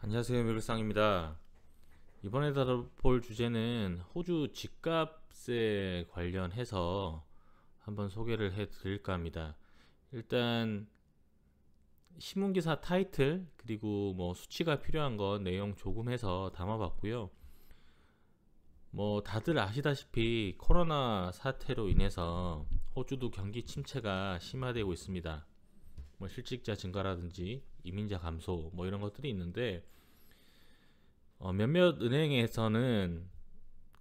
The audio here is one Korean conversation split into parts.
안녕하세요, 멸상입니다. 이번에 다뤄볼 주제는 호주 집값에 관련해서 한번 소개를 해드릴까 합니다. 일단 신문기사 타이틀 그리고 수치가 필요한 건 내용 조금 해서 담아봤고요. 다들 아시다시피 코로나 사태로 인해서 호주도 경기 침체가 심화되고 있습니다. 실직자 증가라든지 이민자 감소 이런 것들이 있는데 몇몇 은행에서는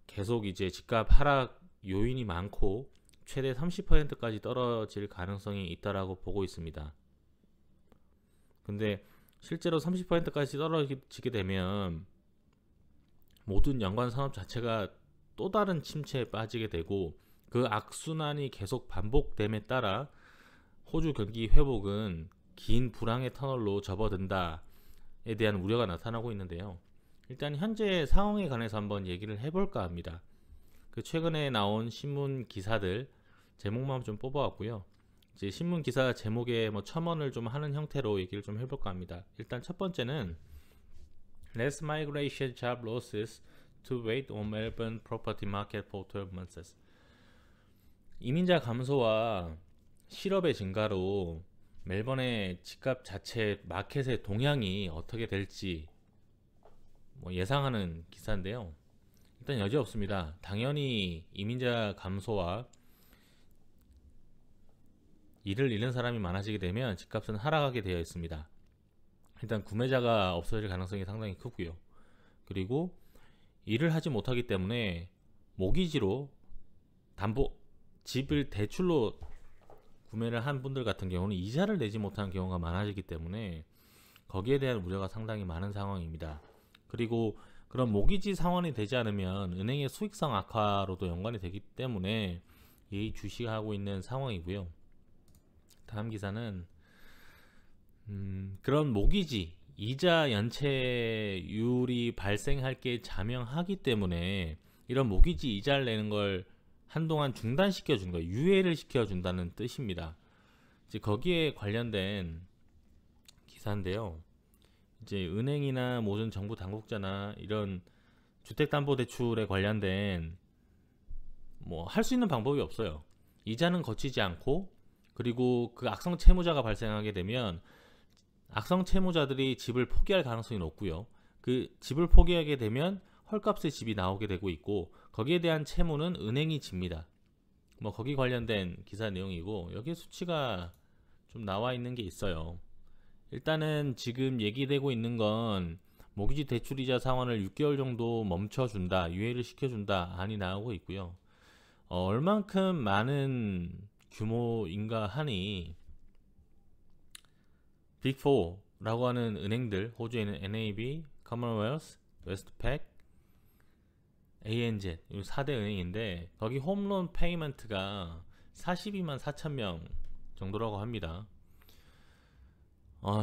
계속 이제 집값 하락 요인이 많고 최대 30%까지 떨어질 가능성이 있다라고 보고 있습니다. 근데 실제로 30%까지 떨어지게 되면 모든 연관 산업 자체가 또 다른 침체에 빠지게 되고 그 악순환이 계속 반복됨에 따라 호주 경기 회복은 긴 불황의 터널로 접어든다에 대한 우려가 나타나고 있는데요. 일단 현재 상황에 관해서 한번 얘기를 해볼까 합니다. 그 최근에 나온 신문 기사들 제목만 좀 뽑아왔고요. 이제 신문 기사 제목에 첨언을 좀 하는 형태로 얘기를 좀 해볼까 합니다. 일단 첫 번째는 Less migration job losses to wait on Melbourne property market for 12 months. 이민자 감소와 실업의 증가로 멜번의 집값 자체 마켓의 동향이 어떻게 될지 예상하는 기사인데요. 일단 여지 없습니다. 당연히 이민자 감소와 일을 잃는 사람이 많아지게 되면 집값은 하락하게 되어 있습니다. 일단 구매자가 없어질 가능성이 상당히 크고요. 그리고 일을 하지 못하기 때문에 모기지로 집을 대출로 구매를 한 분들 같은 경우는 이자를 내지 못하는 경우가 많아지기 때문에 거기에 대한 우려가 상당히 많은 상황입니다. 그리고 그런 모기지 상환이 되지 않으면 은행의 수익성 악화로도 연관이 되기 때문에 예의주시하고 있는 상황이고요. 다음 기사는 그런 모기지 이자 연체율이 발생할 게 자명하기 때문에 이런 모기지 이자를 내는 걸 한동안 중단시켜 준 거예요. 유예를 시켜 준다는 뜻입니다. 이제 거기에 관련된 기사인데요. 이제 은행이나 모든 정부 당국자나 이런 주택담보대출에 관련된 할 수 있는 방법이 없어요. 이자는 거치지 않고 그리고 그 악성 채무자가 발생하게 되면 악성 채무자들이 집을 포기할 가능성이 높고요. 그 집을 포기하게 되면 헐값의 집이 나오게 되고 있고 거기에 대한 채무는 은행이 집니다. 거기 관련된 기사 내용이고 여기에 수치가 좀 나와 있는 게 있어요. 일단은 지금 얘기되고 있는 건 모기지 대출이자 상환을 6개월 정도 멈춰준다, 유예를 시켜준다 안이 나오고 있고요. 얼만큼 많은 규모인가 하니 빅4라고 하는 은행들, 호주에 있는 NAB, Commonwealth, Westpac, ANZ 이 4대 은행인데 거기 홈론 페이먼트가 42만 4천 명 정도라고 합니다.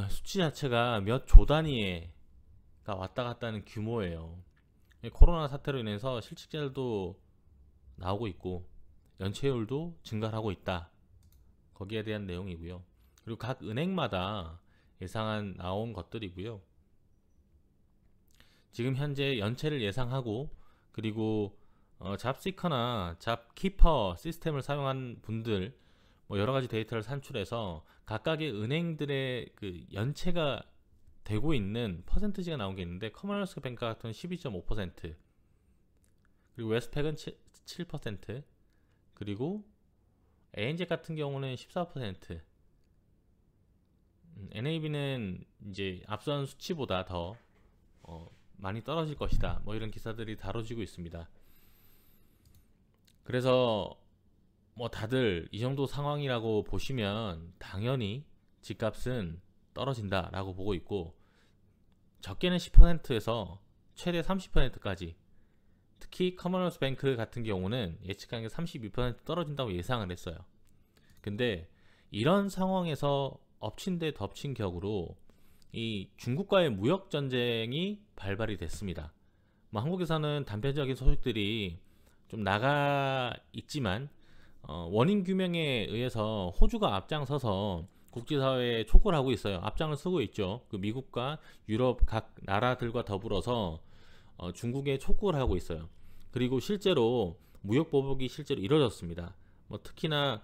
수치 자체가 몇 조 단위가 왔다 갔다 하는 규모예요. 코로나 사태로 인해서 실직자들도 나오고 있고 연체율도 증가하고 있다. 거기에 대한 내용이고요. 그리고 각 은행마다 예상한 나온 것들이고요. 지금 현재 연체를 예상하고 그리고 잡시커나 잡키퍼 시스템을 사용한 분들 여러가지 데이터를 산출해서 각각의 은행들의 그 연체가 되고 있는 퍼센트지가 나온 게 있는데 커머널스 뱅크 같은 12.5% 그리고 웨스트팩은 7% 그리고 ANZ 같은 경우는 14% NAB는 이제 앞선 수치보다 더 많이 떨어질 것이다 이런 기사들이 다뤄지고 있습니다. 그래서 다들 이 정도 상황이라고 보시면 당연히 집값은 떨어진다 라고 보고 있고 적게는 10%에서 최대 30%까지 특히 커머널스 뱅크 같은 경우는 예측한 게 32% 떨어진다고 예상을 했어요. 근데 이런 상황에서 엎친 데 덮친 격으로 이 중국과의 무역 전쟁이 발발이 됐습니다. 한국에서는 단편적인 소식들이 좀 나가 있지만 원인 규명에 의해서 호주가 앞장서서 국제사회에 촉구를 하고 있어요. 앞장을 서고 있죠. 그 미국과 유럽 각 나라들과 더불어서 중국에 촉구를 하고 있어요. 그리고 실제로 무역 보복이 실제로 이루어졌습니다. 뭐 특히나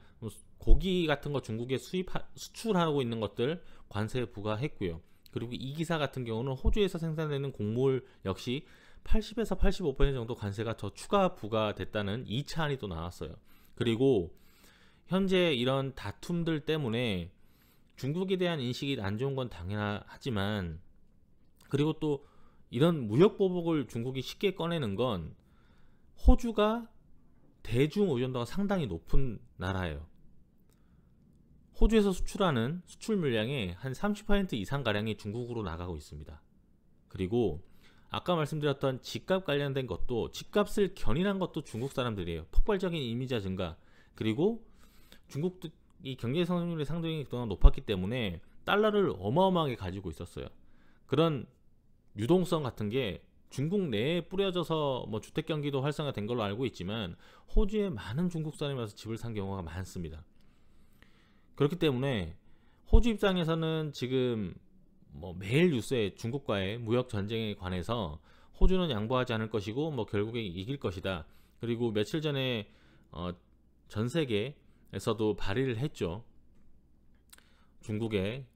고기 같은 거 중국에 수출하고 있는 것들 관세 부과했고요. 그리고 이 기사 같은 경우는 호주에서 생산되는 곡물 역시 80에서 85% 정도 관세가 더 추가 부과됐다는 2차 안이 또 나왔어요. 그리고 현재 이런 다툼들 때문에 중국에 대한 인식이 안 좋은 건 당연하지만, 그리고 또 이런 무역 보복을 중국이 쉽게 꺼내는 건 호주가 대중 의존도가 상당히 높은 나라예요. 호주에서 수출하는 수출 물량의 한 30% 이상 가량이 중국으로 나가고 있습니다. 그리고 아까 말씀드렸던 집값 관련된 것도, 집값을 견인한 것도 중국 사람들이에요. 폭발적인 이민자 증가, 그리고 중국도 이 경제 성장률이 상당히 그동안 높았기 때문에 달러를 어마어마하게 가지고 있었어요. 그런 유동성 같은 게 중국 내에 뿌려져서 뭐 주택 경기도 활성화된 걸로 알고 있지만 호주에 많은 중국 사람이 와서 집을 산 경우가 많습니다. 그렇기 때문에 호주 입장에서는 지금 뭐 매일 뉴스에 중국과의 무역 전쟁에 관해서 호주는 양보하지 않을 것이고 뭐 결국에 이길 것이다. 그리고 며칠 전에 전 세계에서도 발의를 했죠. 중국의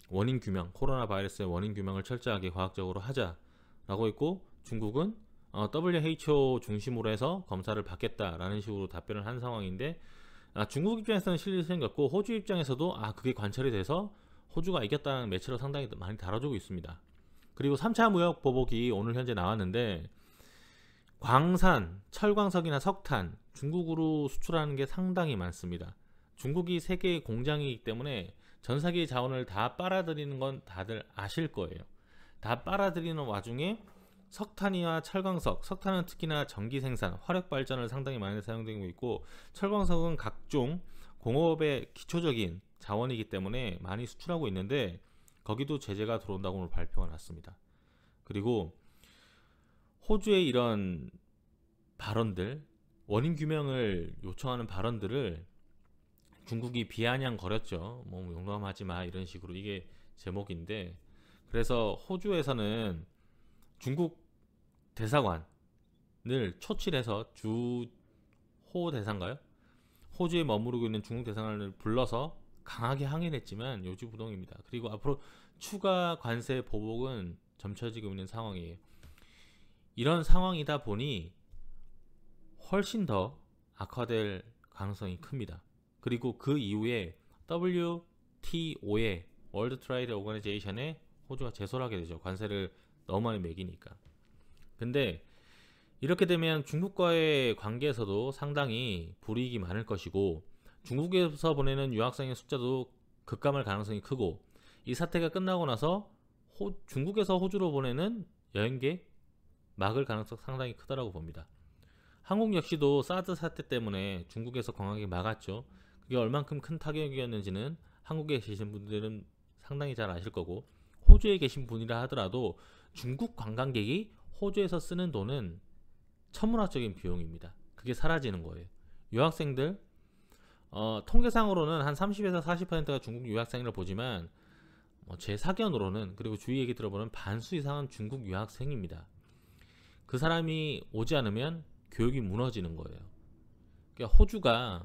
원인 규명, 코로나 바이러스의 원인 규명을 철저하게 과학적으로 하자라고 했고, 중국은 WHO 중심으로 해서 검사를 받겠다라는 식으로 답변을 한 상황인데, 중국 입장에서는 실리가 생겼고 호주 입장에서도 그게 관철이 돼서 호주가 이겼다는 매체로 상당히 많이 다뤄주고 있습니다. 그리고 3차 무역 보복이 오늘 현재 나왔는데, 광산, 철광석이나 석탄 중국으로 수출하는 게 상당히 많습니다. 중국이 세계의 공장이기 때문에 전 세계의 자원을 다 빨아들이는 건 다들 아실 거예요. 다 빨아들이는 와중에 석탄이나 철광석, 석탄은 특히나 전기 생산, 화력 발전을 상당히 많이 사용되고 있고, 철광석은 각종 공업의 기초적인 자원이기 때문에 많이 수출하고 있는데 거기도 제재가 들어온다고 오늘 발표가 났습니다. 그리고 호주의 이런 발언들, 원인 규명을 요청하는 발언들을 중국이 비아냥거렸죠. 뭐 용감하지 마 이런 식으로, 이게 제목인데, 그래서 호주에서는 중국 대사관을 초치해서 주호 대사인가요? 호주에 머무르고 있는 중국 대사관을 불러서 강하게 항의했지만 요지부동입니다. 그리고 앞으로 추가 관세 보복은 점쳐지고 있는 상황이에요. 이런 상황이다 보니 훨씬 더 악화될 가능성이 큽니다. 그리고 그 이후에 WTO의 월드 트레이드 오거니제이션에 호주가 제소를 하게 되죠. 관세를 너무 많이 매기니까. 근데 이렇게 되면 중국과의 관계에서도 상당히 불이익이 많을 것이고, 중국에서 보내는 유학생의 숫자도 급감할 가능성이 크고, 이 사태가 끝나고 나서 중국에서 호주로 보내는 여행객 막을 가능성 상당히 크다라고 봅니다. 한국 역시도 사드 사태 때문에 중국에서 강하게 막았죠. 그게 얼만큼 큰 타격이었는지는 한국에 계신 분들은 상당히 잘 아실 거고, 호주에 계신 분이라 하더라도 중국 관광객이 호주에서 쓰는 돈은 천문학적인 비용입니다. 그게 사라지는 거예요. 유학생들 통계상으로는 한 30에서 40%가 중국 유학생을 보지만 제 사견으로는, 그리고 주위 얘기 들어보면 반수 이상은 중국 유학생입니다. 그 사람이 오지 않으면 교육이 무너지는 거예요. 그러니까 호주가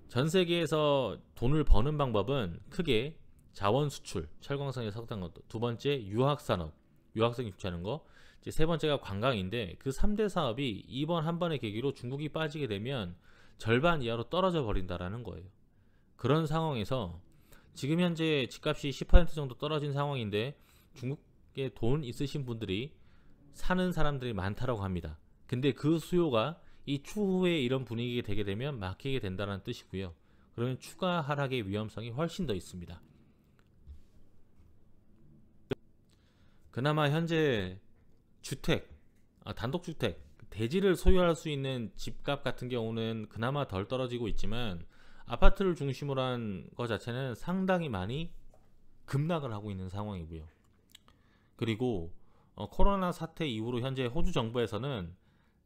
전 세계에서 돈을 버는 방법은 크게 자원 수출, 철광석에 석탄 것도, 두 번째 유학산업, 유학생 유치하는 거, 이제 세 번째가 관광인데, 그 3대 사업이 이번 한 번의 계기로 중국이 빠지게 되면 절반 이하로 떨어져 버린다라는 거예요. 그런 상황에서 지금 현재 집값이 10% 정도 떨어진 상황인데 중국에 돈 있으신 분들이 사는 사람들이 많다라고 합니다. 근데 그 수요가 이 추후에 이런 분위기가 되게 되면 막히게 된다는 뜻이고요. 그러면 추가 하락의 위험성이 훨씬 더 있습니다. 그나마 현재 주택, 단독주택, 대지를 소유할 수 있는 집값 같은 경우는 그나마 덜 떨어지고 있지만, 아파트를 중심으로 한 것 자체는 상당히 많이 급락을 하고 있는 상황이고요. 그리고 코로나 사태 이후로 현재 호주 정부에서는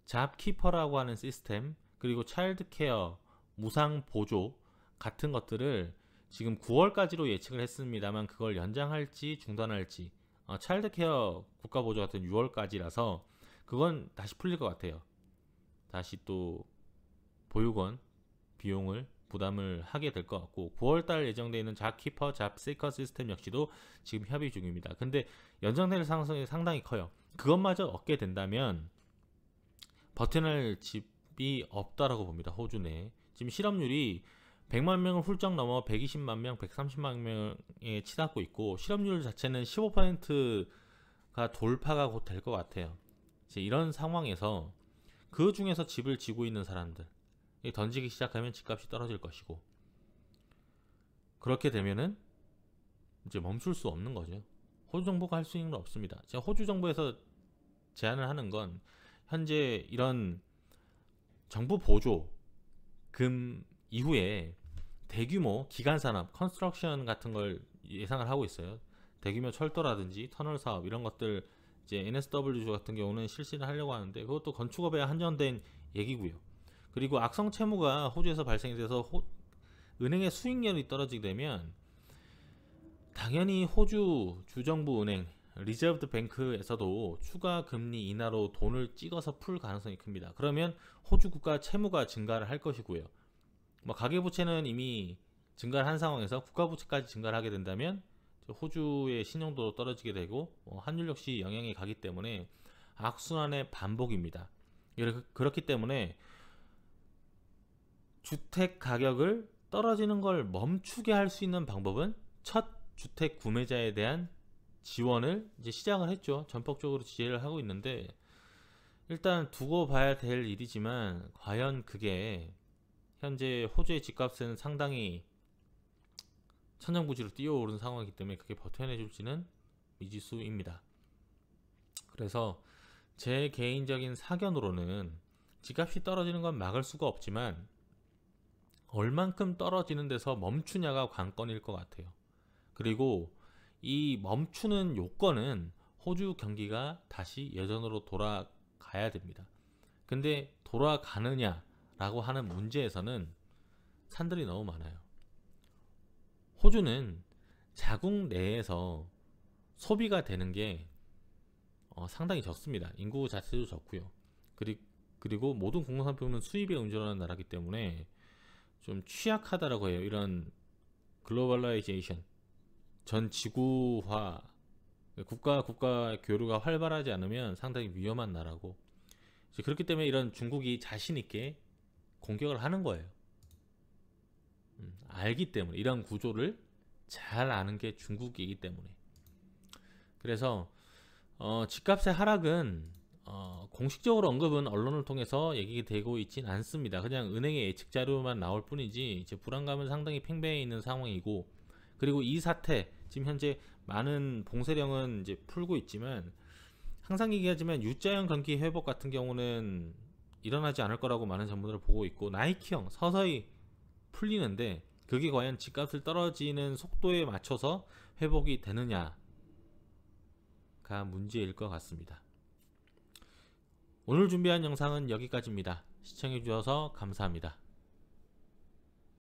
잡키퍼라고 하는 시스템, 그리고 차일드 케어 무상 보조 같은 것들을 지금 9월까지로 예측을 했습니다만 그걸 연장할지 중단할지, 차일드케어 국가보조 같은 6월까지라서 그건 다시 풀릴 것 같아요. 다시 또 보육원 비용을 부담을 하게 될 것 같고, 9월달 예정되어 있는 잡키퍼, 잡세이커 시스템 역시도 지금 협의 중입니다. 근데 연장될 가능성이 상당히 커요. 그것마저 얻게 된다면 버텨낼 집이 없다라고 봅니다. 호주 내 지금 실업률이 100만 명을 훌쩍 넘어 120만 명, 130만 명에 치닫고 있고, 실업률 자체는 15%가 돌파가 곧 될 것 같아요. 이제 이런 상황에서 그 중에서 집을 지고 있는 사람들 던지기 시작하면 집값이 떨어질 것이고, 그렇게 되면은 이제 멈출 수 없는 거죠. 호주 정부가 할 수 있는 건 없습니다. 제가 호주 정부에서 제안을 하는 건 현재 이런 정부 보조금 이후에 대규모 기간 산업, 컨스트럭션 같은 걸 예상을 하고 있어요. 대규모 철도라든지 터널 사업 이런 것들 이제 NSW 같은 경우는 실시를 하려고 하는데, 그것도 건축업에 한정된 얘기고요. 그리고 악성 채무가 호주에서 발생이 돼서 은행의 수익률이 떨어지게 되면 당연히 호주 주정부 은행 리저브드 뱅크에서도 추가 금리 인하로 돈을 찍어서 풀 가능성이 큽니다. 그러면 호주 국가 채무가 증가를 할 것이고요. 가계부채는 이미 증가를 한 상황에서 국가부채까지 증가를 하게 된다면 호주의 신용도도 떨어지게 되고, 환율 역시 영향이 가기 때문에 악순환의 반복입니다. 그렇기 때문에 주택 가격을 떨어지는 걸 멈추게 할 수 있는 방법은 첫 주택 구매자에 대한 지원을 이제 시작을 했죠. 전폭적으로 지혜를 하고 있는데, 일단 두고 봐야 될 일이지만 과연 그게 현재 호주의 집값은 상당히 천정부지로 뛰어오른 상황이기 때문에 그게 버텨내줄지는 미지수입니다. 그래서 제 개인적인 사견으로는 집값이 떨어지는 건 막을 수가 없지만 얼만큼 떨어지는 데서 멈추냐가 관건일 것 같아요. 그리고 이 멈추는 요건은 호주 경기가 다시 예전으로 돌아가야 됩니다. 근데 돌아가느냐라고 하는 문제에서는 산들이 너무 많아요. 호주는 자국 내에서 소비가 되는 게 상당히 적습니다. 인구 자체도 적고요. 그리고 모든 공산품은 수입에 의존하는 나라이기 때문에 좀 취약하다라고 해요. 이런 글로벌라이제이션, 전 지구화, 국가 교류가 활발하지 않으면 상당히 위험한 나라고, 그렇기 때문에 이런 중국이 자신 있게 공격을 하는 거예요. 알기 때문에, 이런 구조를 잘 아는 게 중국이기 때문에. 그래서 집값의 하락은 공식적으로 언급은 언론을 통해서 얘기되고 있진 않습니다. 그냥 은행의 예측 자료만 나올 뿐이지 이제 불안감은 상당히 팽배해 있는 상황이고, 그리고 이 사태 지금 현재 많은 봉쇄령은 이제 풀고 있지만, 항상 얘기하지만 U자형 경기 회복 같은 경우는 일어나지 않을 거라고 많은 전문들을 보고 있고, 나이키형 서서히 풀리는데 그게 과연 집값을 떨어지는 속도에 맞춰서 회복이 되느냐가 문제일 것 같습니다. 오늘 준비한 영상은 여기까지입니다. 시청해주셔서 감사합니다.